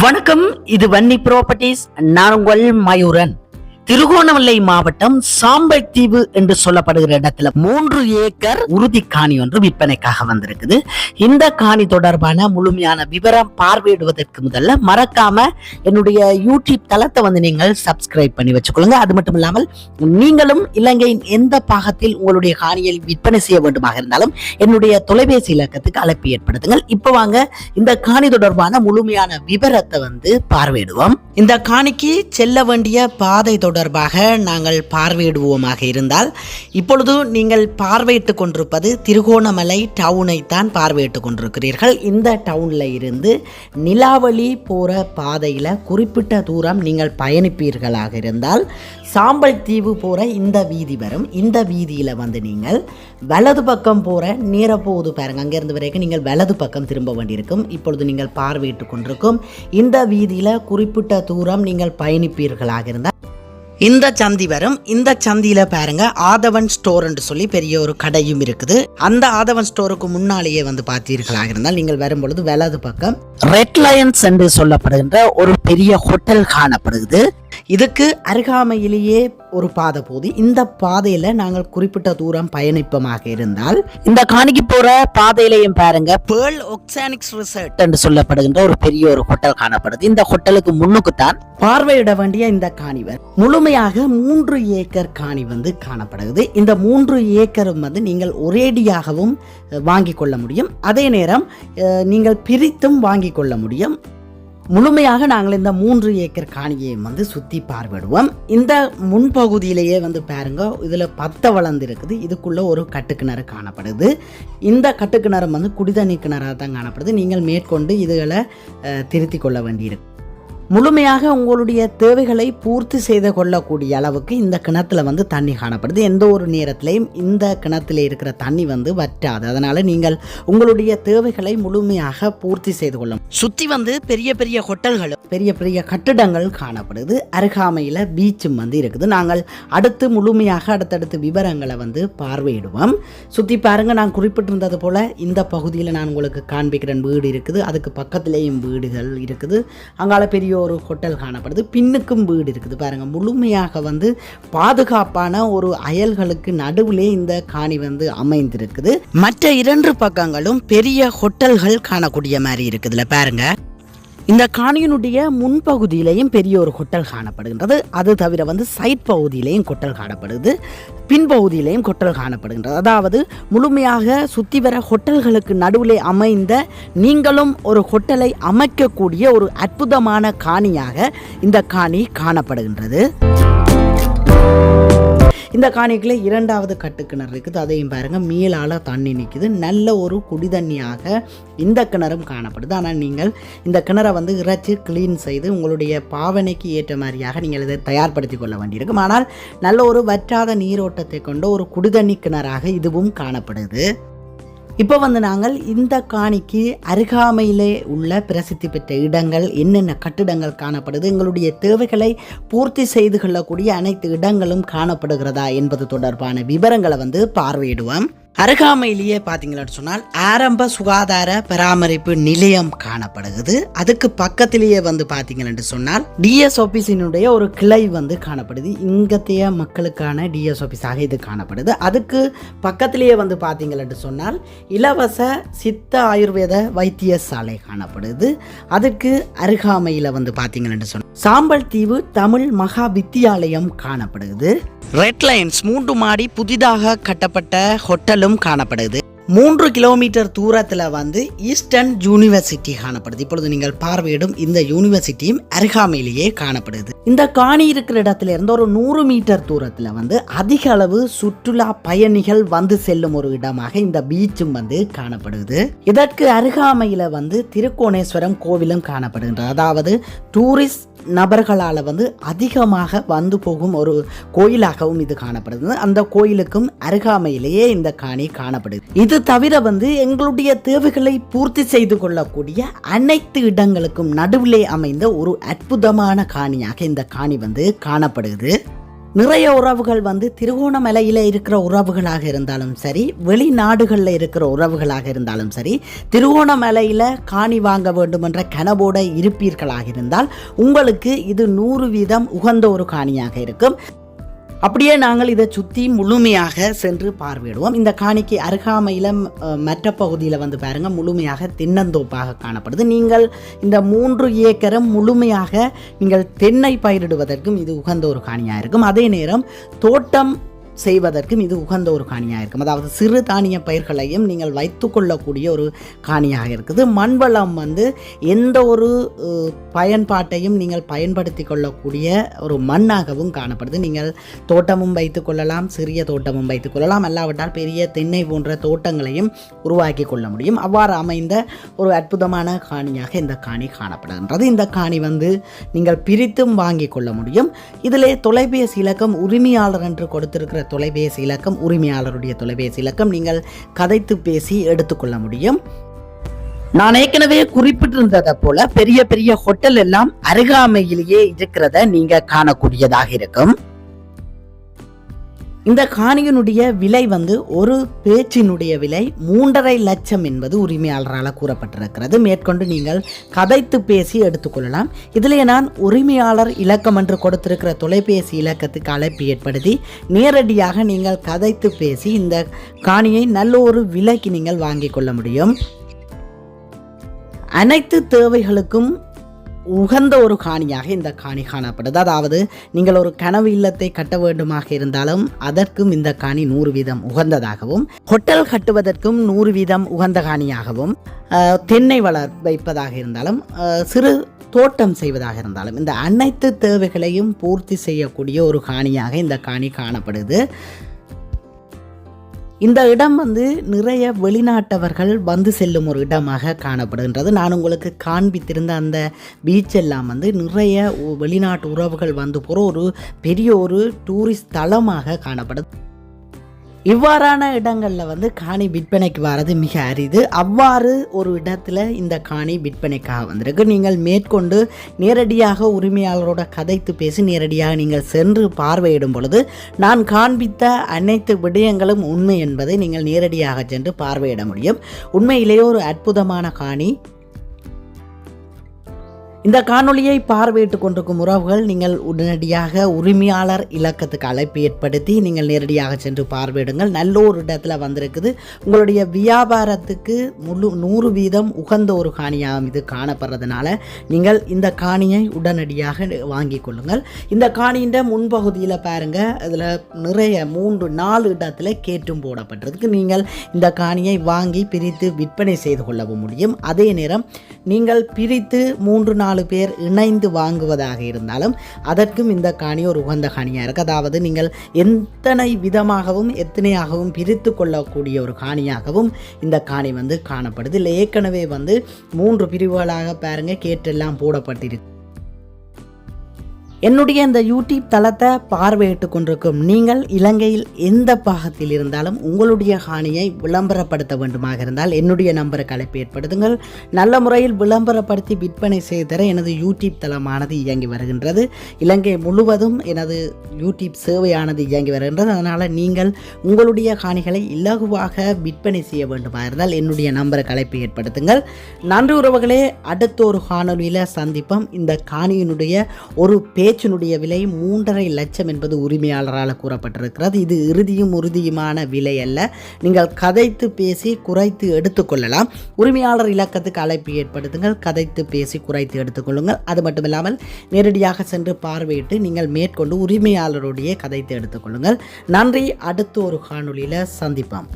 வணக்கம். இது வன்னி ப்ராப்பர்ட்டிஸ். நான் உங்கள் மயூரன். திருகோணமலை மாவட்டம் சாம்பல்தீவு என்று சொல்லப்படுகிற இடத்துல 3 ஏக்கர் உறுதி காணி ஒன்று விற்பனைக்காக வந்திருக்குது. இந்த காணி தொடர்பான முழுமையான விவரம் பார்வையிடுவதற்கு முதல்ல மறக்காம என்னுடைய யூடியூப் தளத்தை நீங்கள் சப்ஸ்கிரைப் பண்ணி வச்சுக்கொள்ளுங்க. அது மட்டும் இல்லாமல் நீங்களும் இலங்கையின் எந்த பாகத்தில் உங்களுடைய காணியை விற்பனை செய்ய வேண்டுமாக இருந்தாலும் என்னுடைய தொலைபேசி இலக்கத்துக்கு அழைப்பு ஏற்படுத்துங்கள். இப்ப வாங்க இந்த காணி தொடர்பான முழுமையான விவரத்தை பார்வையிடுவோம். இந்த காணிக்கு செல்ல வேண்டிய பாதை தொடர்பாக நாங்கள் பார்வையிடுவோமாக இருந்தால், இப்பொழுது நீங்கள் பார்வையிட்டுக் கொண்டிருப்பது திருகோணமலை டவுனை தான் பார்வையிட்டுக் கொண்டிருக்கிறீர்கள். இந்த டவுன்ல இருந்து நிலாவளி போற பாதையில குறிப்பிட்ட தூரம் நீங்கள் பயணிப்பீர்களாக இருந்தால் சாம்பல்தீவு போற இந்த வீதி வரும். இந்த வீதியில நீங்கள் வலது பக்கம் போற நேர போகுது பாருங்க. அங்கிருந்து வரைக்கும் நீங்கள் வலது பக்கம் திரும்ப வேண்டியிருக்கும். இப்பொழுது நீங்கள் பார்வையிட்டுக் கொண்டிருக்கும் இந்த வீதியில குறிப்பிட்ட தூரம் நீங்கள் பயணிப்பீர்களாக இருந்தால் இந்த சந்தி வரும். இந்த சந்தியில பாருங்க ஆதவன் ஸ்டோர் என்று சொல்லி பெரிய ஒரு கடையும் இருக்குது. அந்த ஆதவன் ஸ்டோருக்கு முன்னாலேயே பார்த்தீர்களாக இருந்தால் நீங்கள் வரும்பொழுது வலது பக்கம் ரெட் லயன்ஸ் என்று சொல்லப்படுகின்ற ஒரு பெரிய ஹோட்டல் காணப்படுகிறது. இதுக்கு அருகாமையிலேயே ஒரு பாதை போகுது. இந்த பாதையில நாங்கள் குறிப்பிட்ட தூரம் பயணிப்பமாக இருந்தால் இந்த காணிக்கு போற பாதையிலையும் பாருங்க பேர்ல் ஒக்சானிக்ஸ் ரிசார்ட் என்று சொல்லப்படுகின்ற ஒரு பெரிய ஒரு ஹோட்டல் காணப்படுது. இந்த ஹோட்டலுக்கு முன்னுக்குத்தான் பார்வையிட வேண்டிய இந்த காணிவர் முழுமையாக 3 ஏக்கர் காணி காணப்படுகிறது. இந்த 3 ஏக்கரும் நீங்கள் ஒரேடியாகவும் வாங்கிக் கொள்ள முடியும். அதே நேரம் நீங்கள் பிரித்தும் வாங்கிக் கொள்ள முடியும். முழுமையாக நாங்கள் இந்த 3 ஏக்கர் காணியை சுற்றி பார்வையிடுவோம். இந்த முன்பகுதியிலேயே பாருங்க, இதில் 10 வளர்ந்து இருக்குது. இதுக்குள்ள ஒரு கட்டுக்கிணறு காணப்படுது. இந்த கட்டுக்கிணறு குடிதண்ணி கிணறாக தான் காணப்படுது. நீங்கள் மேற்கொண்டு இதுகளை திருத்தி கொள்ள வேண்டியிருக்கு. முழுமையாக உங்களுடைய தேவைகளை பூர்த்தி செய்து கொள்ளக்கூடிய அளவுக்கு இந்த கிணத்துல தண்ணி காணப்படுது. எந்த ஒரு நேரத்திலையும் இந்த கிணத்துல இருக்கிற தண்ணி வற்றாது. அதனால நீங்கள் உங்களுடைய தேவைகளை முழுமையாக பூர்த்தி செய்து கொள்ளும். சுத்தி பெரிய பெரிய ஹோட்டல்களும் பெரிய பெரிய கட்டிடங்கள் காணப்படுது. அருகாமையில பீச்சும் இருக்குது. நாங்கள் முழுமையாக அடுத்தடுத்து விவரங்களை பார்வையிடுவோம். சுத்தி பாருங்க, நான் குறிப்பிட்டிருந்தது போல இந்த பகுதியில் நான் உங்களுக்கு காண்பிக்கிறேன். வீடு இருக்குது, அதுக்கு பக்கத்திலேயும் வீடுகள் இருக்குது. அங்கால பெரிய ஒரு ஹோட்டல் காணப்படுது. பின்னுக்கும் வீடு இருக்குது பாருங்க. முழுமையாக பாதுகாப்பான ஒரு அயல்களுக்கு நடுவிலே இந்த காணி அமைந்திருக்குது. மற்ற 2 பக்கங்களும் பெரிய ஹோட்டல்கள் காணக்கூடிய மாதிரி இருக்குதுல பாருங்க. இந்த காணியினுடைய முன்பகுதியிலையும் பெரிய ஒரு ஹோட்டல் காணப்படுகின்றது. அது தவிர சைட் பகுதியிலையும் ஹோட்டல் காணப்படுது, பின்பகுதியிலையும் ஹோட்டல் காணப்படுகின்றது. அதாவது முழுமையாக சுற்றி வர ஹோட்டல்களுக்கு நடுவிலே அமைந்த நீங்களும் ஒரு ஹோட்டலை அமைக்கக்கூடிய ஒரு அற்புதமான காணியாக இந்த காணி காணப்படுகின்றது. இந்த காணிக்குள்ள 2வது கட்டுக்கிணறு இருக்குது. அதையும் பாருங்க, மேலால தண்ணி நிற்குது. நல்ல ஒரு குடிதண்ணியாக இந்த கிணறும் காணப்படுது. ஆனால் நீங்கள் இந்த கிணறை இறைச்சி கிளீன் செய்து உங்களுடைய பாவனைக்கு ஏற்ற மாதிரியாக நீங்கள் இதை தயார்படுத்தி கொள்ள வேண்டியிருக்கும். ஆனால் நல்ல ஒரு வற்றாத நீரோட்டத்தை கொண்ட ஒரு குடிதண்ணி கிணறாக இதுவும் காணப்படுது. இப்போ நாங்கள் இந்த காணிக்கு அருகாமையிலே உள்ள பிரசித்தி பெற்ற இடங்கள், என்னென்ன கட்டிடங்கள் காணப்படுது, எங்களுடைய தேவைகளை பூர்த்தி செய்து கொள்ளக்கூடிய அனைத்து இடங்களும் காணப்படுகிறதா என்பது தொடர்பான விவரங்களை பார்வையிடுவோம். அருகாமையிலேயே பார்த்தீங்கன்னு சொன்னால் ஆரம்ப சுகாதார பராமரிப்பு நிலையம் காணப்படுகிறது. அதுக்கு பக்கத்திலேயே பார்த்தீங்கன்னு சொன்னால் டிஎஸ் ஆபீஸினுடைய ஒரு கிளை காணப்படுது. இங்கத்தைய மக்களுக்கான டிஎஸ் ஆபீஸாக இது காணப்படுது. அதுக்கு பக்கத்திலேயே பார்த்தீங்கன்னு சொன்னால் இலவச சித்த ஆயுர்வேத வைத்தியசாலை காணப்படுது. அதுக்கு அருகாமையில் பார்த்தீங்கன்னு சொன்னால் சாம்பல்தீவு தமிழ் மகா வித்தியாலயம் காணப்படுது. ரெட் லைன்ஸ் 3 மாடி புதிதாக கட்டப்பட்ட ஹோட்டலும் காணப்படுது. 3 கிலோமீட்டர் தூரத்தில் ஈஸ்டர்ன் யூனிவர்சிட்டி காணப்படுது. இப்பொழுது நீங்கள் பார்வையிடும் இந்த யூனிவர்சிட்டியும் அருகாமையிலேயே காணப்படுது. இந்த காணி இருக்கிற இடத்துல இருந்து ஒரு 100 மீட்டர் தூரத்தில் அதிக அளவு சுற்றுலா பயணிகள் செல்லும் ஒரு இடமாக இந்த பீச்சும் காணப்படுது. இதற்கு அருகாமையில் திருக்கோணேஸ்வரம் கோவிலும் காணப்படுகின்றது. அதாவது டூரிஸ்ட் நபர்களால் அதிகமாக போகும் ஒரு கோயிலாகவும் இது காணப்படுது. அந்த கோயிலுக்கும் அருகாமையிலேயே இந்த காணி காணப்படுது. இது தவிர எங்களுடைய தேவைகளை பூர்த்தி செய்து கொள்ளக்கூடிய அனைத்து இடங்களுக்கும் நடுவிலே அமைந்த ஒரு அற்புதமான காணியாக இந்த காணி காணப்படுது. நிறைய உறவுகள் திருகோணமலையில் இருக்கிற உறவுகளாக இருந்தாலும் சரி, வெளிநாடுகளில் இருக்கிற உறவுகளாக இருந்தாலும் சரி, திருகோணமலையில் காணி வாங்க வேண்டும் என்ற கனவோட இருப்பீர்களாக இருந்தால் உங்களுக்கு இது 100% உகந்த ஒரு காணியாக இருக்கும். அப்படியே நாங்கள் இதை சுற்றி முழுமையாக சென்று பார்வையிடுவோம். இந்த காணிக்கு அருகாமையில் மற்ற பகுதியில் பாருங்கள், முழுமையாக தென்னந்தோப்பாக காணப்படுது. நீங்கள் இந்த 3 ஏக்கரும் முழுமையாக நீங்கள் தென்னை பயிரிடுவதற்கும் இது உகந்த ஒரு காணியாக இருக்கும். அதே நேரம் தோட்டம் செய்வதற்கும் இது உகந்த ஒரு காணியாக இருக்கும். அதாவது சிறு தானிய பயிர்களையும் நீங்கள் வைத்துக்கொள்ளக்கூடிய ஒரு காணியாக இருக்குது. மண்வளம் எந்த ஒரு பயன்பாட்டையும் நீங்கள் பயன்படுத்தி கொள்ளக்கூடிய ஒரு மண்ணாகவும் காணப்படுது. நீங்கள் தோட்டமும் வைத்துக்கொள்ளலாம், சிறிய தோட்டமும் வைத்துக்கொள்ளலாம், அல்லாவிட்டால் பெரிய தென்னை போன்ற தோட்டங்களையும் உருவாக்கி கொள்ள முடியும். அவ்வாறு அமைந்த ஒரு அற்புதமான காணியாக இந்த காணி காணப்படுகின்றது. இந்த காணி நீங்கள் பிரித்தும் வாங்கி கொள்ள முடியும். இதிலே தொலைபேசி இலக்கம் உரிமையாளர் என்று கொடுத்திருக்கிற தொலைபேசி இலக்கம், உரிமையாளருடைய தொலைபேசி இலக்கம், நீங்கள் கதைத்து பேசி எடுத்துக்கொள்ள முடியும். நான் ஏற்கனவே குறிப்பிட்டிருந்ததை போல பெரிய பெரிய ஹோட்டல் எல்லாம் அருகாமையிலேயே இருக்கிறத நீங்க காணக்கூடியதாக இருக்கும். இந்த காணியினுடைய விலை ஒரு பேச்சினுடைய விலை 3.5 லட்சம் என்பது உரிமையாளரால் கூறப்பட்டிருக்கிறது. மேற்கொண்டு நீங்கள் கதைத்து பேசி எடுத்துக்கொள்ளலாம். இதிலே நான் உரிமையாளர் இலக்கம் என்று கொடுத்திருக்கிற தொலைபேசி இலக்கத்துக்கு அழைப்பு ஏற்படுத்தி நேரடியாக நீங்கள் கதைத்து பேசி இந்த காணியை நல்ல ஒரு விலைக்கு நீங்கள் வாங்கிக் கொள்ள முடியும். அனைத்து தேவைகளுக்கும் உகந்த ஒரு காணியாக இந்த காணி காணப்படுது. அதாவது நீங்கள் ஒரு கனவு இல்லத்தை கட்ட வேண்டுமாக இருந்தாலும் அதற்கும் இந்த காணி 100% உகந்ததாகவும், ஹோட்டல் கட்டுவதற்கும் 100% உகந்த காணியாகவும், தென்னை வைப்பதாக இருந்தாலும், சிறு தோட்டம் செய்வதாக இருந்தாலும், இந்த அனைத்து தேவைகளையும் பூர்த்தி செய்யக்கூடிய ஒரு காணியாக இந்த காணி காணப்படுது. இந்த இடம் நிறைய வெளிநாட்டவர்கள் செல்லும் ஒரு இடமாக காணப்படுகின்றது. நான் உங்களுக்கு காண்பித்திருந்த அந்த பீச் எல்லாம் நிறைய வெளிநாட்டு உறவுகள் போகிற ஒரு பெரிய ஒரு டூரிஸ்ட் தலமாக காணப்படுது. இவ்வாறான இடங்களில் காணி விற்பனைக்கு வர்றது மிக அரிது. அவ்வாறு ஒரு இடத்துல இந்த காணி விற்பனைக்காக வந்திருக்கு. நீங்கள் மேற்கொண்டு நேரடியாக உரிமையாளரோட கதைத்து பேசி நேரடியாக நீங்கள் சென்று பார்வையிடும் பொழுது நான் காண்பித்த அனைத்து விடயங்களும் உண்மை என்பதை நீங்கள் நேரடியாக சென்று பார்வையிட முடியும். உண்மையிலேயே ஒரு அற்புதமான காணி. இந்த காணொளியை பார்வையிட்டுக் கொண்டிருக்கும் உறவுகள் நீங்கள் உடனடியாக உரிமையாளர் இலக்கத்துக்கு அழைப்பு ஏற்படுத்தி நீங்கள் நேரடியாக சென்று பார்வையிடுங்கள். நல்ல ஒரு இடத்துல வந்திருக்குது. உங்களுடைய வியாபாரத்துக்கு 100% உகந்த ஒரு காணியாகவும் இது காணப்படுறதுனால நீங்கள் இந்த காணியை உடனடியாக வாங்கி கொள்ளுங்கள். இந்த காணியின் முன்பகுதியில் பாருங்க, அதில் நிறைய 3-4 இடத்துல கேட்டும் போடப்பட்டிருக்கு. நீங்கள் இந்த காணியை வாங்கி பிரித்து விற்பனை செய்து கொள்ளவும் முடியும். அதே நேரம் நீங்கள் பிரித்து 3-4 பேர் இணைந்து வாங்குவதாக இருந்தாலும் அதற்கும் இந்த காணி ஒரு உகந்த காணியாக இருக்குது. அதாவது நீங்கள் எத்தனை விதமாகவும் எத்தனையாகவும் பிரித்து கொள்ளக்கூடிய ஒரு காணியாகவும் இந்த காணி காணப்படுது. இல்லை ஏற்கனவே 3 பிரிவுகளாக பாருங்க கேட்டெல்லாம் போடப்பட்டிருக்கு. என்னுடைய இந்த யூடியூப் தளத்தை பார்வையிட்டு கொண்டிருக்கும் நீங்கள் இலங்கையில் எந்த பாகத்தில் இருந்தாலும் உங்களுடைய காணியை விளம்பரப்படுத்த வேண்டுமாக இருந்தால் என்னுடைய நம்பருக்கு அழைப்பு ஏற்படுத்துங்கள். நல்ல முறையில் விளம்பரப்படுத்தி விற்பனை செய்தர எனது யூடியூப் தளமானது இயங்கி வருகின்றது. இலங்கை முழுவதும் எனது யூடியூப் சேவையானது இயங்கி வருகின்றது. அதனால் நீங்கள் உங்களுடைய காணிகளை இலகுவாக விற்பனை செய்ய வேண்டுமாக இருந்தால் என்னுடைய நம்பருக்கு அழைப்பு ஏற்படுத்துங்கள். நன்றி உறவுகளே, அடுத்த ஒரு காணொலியில் சந்திப்போம். இந்த காணியினுடைய ஒரு பேச்சினுடைய விலை 3.5 லட்சம் என்பது உரிமையாளரால் கூறப்பட்டிருக்கிறது. இது இறுதியும் உறுதியுமான விலை அல்ல. நீங்கள் கதைத்து பேசி குறைத்து எடுத்துக்கொள்ளலாம். உரிமையாளர் இலக்கத்துக்கு அழைப்பு ஏற்படுத்துங்கள். கதைத்து பேசி குறைத்து எடுத்துக்கொள்ளுங்கள். அது மட்டுமில்லாமல் நேரடியாக சென்று பார்வையிட்டு நீங்கள் மேற்கொண்டு உரிமையாளருடைய கதைத்து எடுத்துக்கொள்ளுங்கள். நன்றி. அடுத்த ஒரு காணொலியில் சந்திப்போம்.